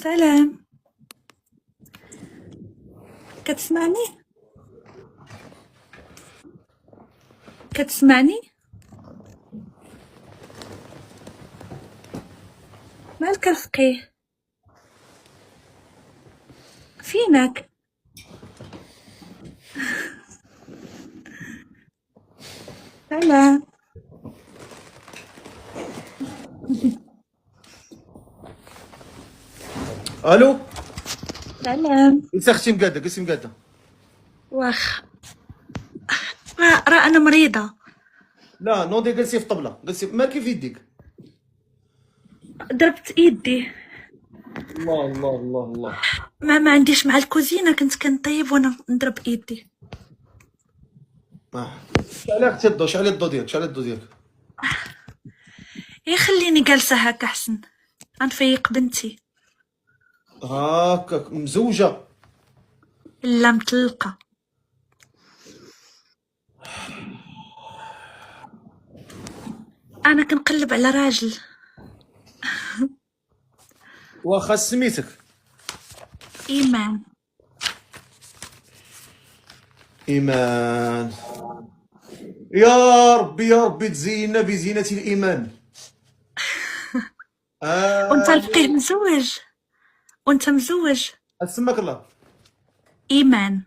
سلام. كتسمعني؟ كتسمعني؟ مالك الفقيه؟ فينك؟ سلام. الو. سلام. اختي مقاده، قلتي مقاده. واخ. راه انا مريضة. لا نوضي، جلسي في طبله، جلسي مالكي في يديك. ضربت ايدي. الله الله الله الله. ما عنديش مع الكوزينة، كنت كنطيب وانا نضرب ايدي. شعلي اختي الضو، شعلي الضو ديالك، شعلي الضو ديالك. خليني جالسة هكا احسن. غنفيق بنتي. هاكاك مزوجه؟ لا، مطلقة. انا كنقلب على راجل. واخا سميتك؟ ايمان. ايمان. يا ربي يا ربي تزينا بزينة الايمان. وانت الفقيه آه. مزوج؟ وانت مزوج؟ اسمك الله. ايمان.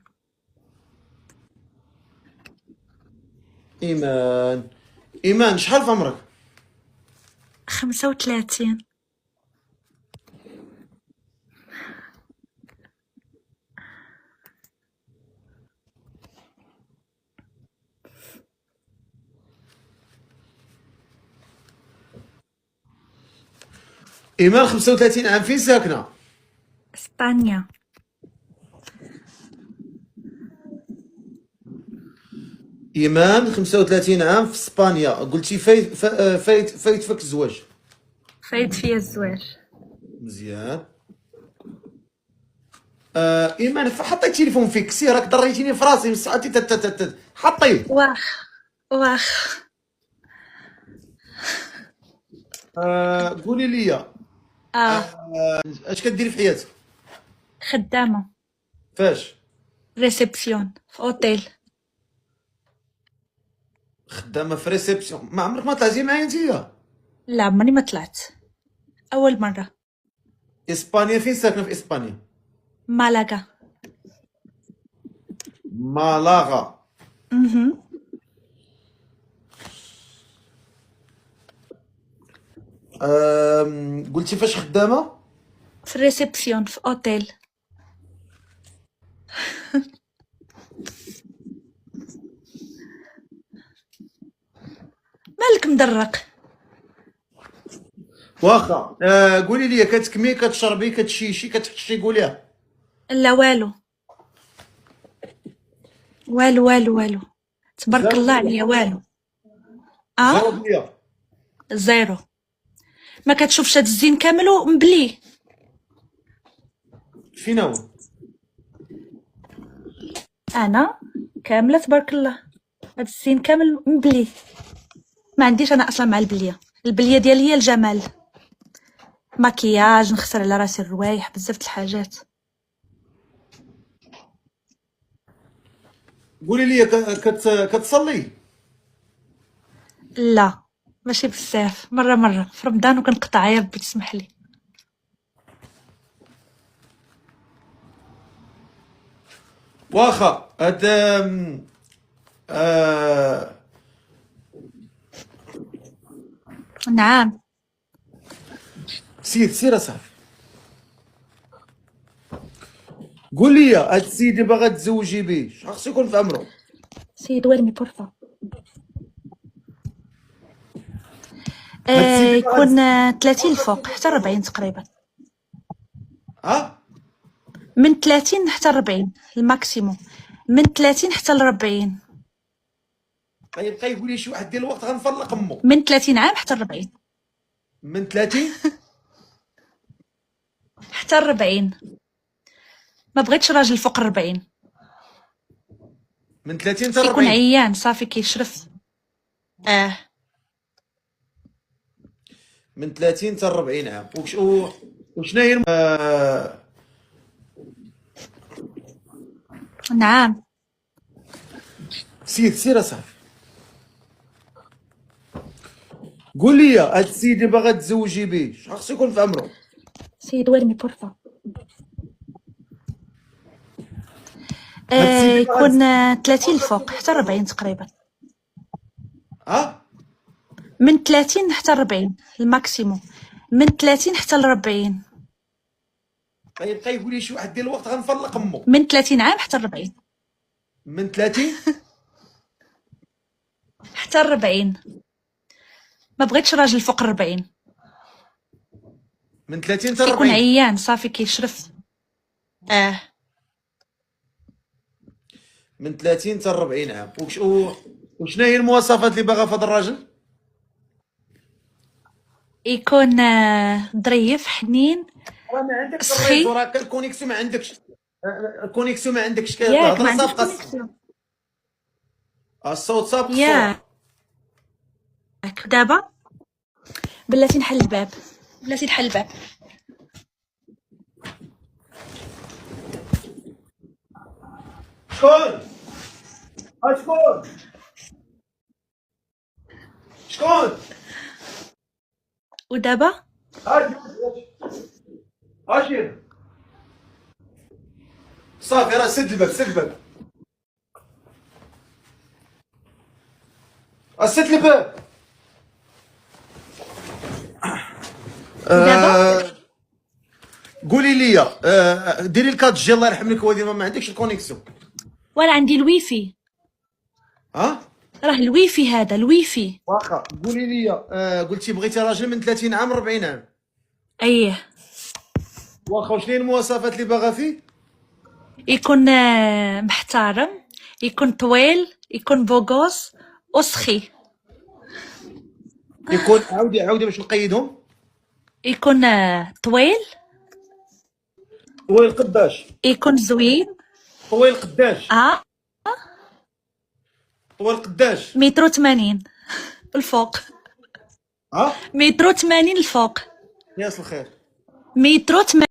ايمان. ايمان شحال في عمرك؟ 35. ايمان 35 عام، فين ساكنه؟ اسبانيا. ايمان 35 عام في اسبانيا، قلتي فايت فك الزواج. فايت فيا الزواج. مزيان. ايمان حطي التليفون فيك، سي راك ضريتيني في راسي من ساعتي حطيه. واخ. واخ. قولي لي. اه. اش كديري في حياتك؟ خدامة. فاش؟ ريسبسيون في اوتيل. خدامه في ريسبسيون؟ ما عمرك ما طلعتي معايا نتيا؟ لا، ماني ما طلعت. اول مرة. اسبانيا، فين ساكنه في اسبانيا؟ مالاغا. مالاغا. اها. قلتي فاش خدامه؟ في الريسبسيون في اوتيل. مالك مدرق؟ واخا. قولي لي، كتكمي، كتشربي، كتشيشي، كتحشي، قوليها. لا، والو. والو والو والو. تبارك الله عليا، والو. اه. جاوب لي. زيرو. ما كتشوفش هاد الزين كامل ومبلي. فين هو؟ انا كامله تبارك الله. هاد الزين كامل مبلي. ما عنديش انا اصلا مع البليه ديالي هي الجمال. مكياج، نخسر على راسي الروايح، بزاف د الحاجات. قولي لي، كتصلي؟ لا، ماشي بزاف، مره في رمضان وكنقطع، يا ربي تسمح لي. واخا هاد نعم. سير اصاحبي. قول لي، هاد السيد اللي باغا تزوجي به خاصو يكون في عمرو؟ سيد ويرمي بورفا. هاد السيد اللي باغا يكون 30 الفوق حتى 40 تقريبا. من 30 حتى 40 الماكسيموم. من 30 حتى ل 40. غيبقى يقول لي شي واحد ديال الوقت غنفرق امو. من 30 عام حتى ل 40. من 30 حتى ل 40. ما بغيتش راجل فوق 40. من 30 حتى كيكون 40. عيان صافي كيشرف. من 30 حتى 40 عام. وشنو هي نعم. سير اصاحبي. قول لي هاد السيد اللي باغا تزوجي به شنو خصو يكون في عمرو؟ سيد ويرمي بورفا. هاد السيد اللي باغا يكون 30 الفوق حتى 40 تقريبا. من 30 حتى 40 الماكسيموم، من 30 حتى ل 40. غيبقى يقول لي شي واحد ديال الوقت غنفرلق امو. من 30 عام حتى ل 40. من 30 حتى ل 40. ما بغيتش راجل فوق 40. من 30 حتى يكون 40. عيان صافي كيشرف. من 30 حتى 40 عام. وشنو هي المواصفات اللي باغا في هذا الراجل؟ يكون ظريف حنين راه ما عندكش سخي. الريزو، راه الكونيكسيون ما عندكش. الكونيكسيون ما عندكش، ياك ما كتهضر عنديش صافقه. كونيكسيون. الصوت صافق الصوت. ياك دابا بلاتي نحل الباب، بلاتي نحل الباب. شكون؟ شكون؟ شكون؟ ودابا اجي صافي راه سد الباب، سد الباب، سد الباب. دابا قولي لي ديري الكاد جي الله يرحم لك والدي، ما عندكش الكونيكسيون. وانا عندي الويفي، راه الويفي هذا الويفي. واخا. قولي لي قلتي بغيتي راجل من 30 عام 40 عام. ايه. واخا وشنو هي المواصفات اللي باغا فيه؟ يكون محترم، يكون طويل، يكون بوغوس وسخي. يكون عاودي باش نقيدهم. يكون طويل، طويل قداش؟ يكون زوين. طويل قداش؟ طويل قداش؟ 180 الفوق. 180 الفوق. ياس الخير. 180.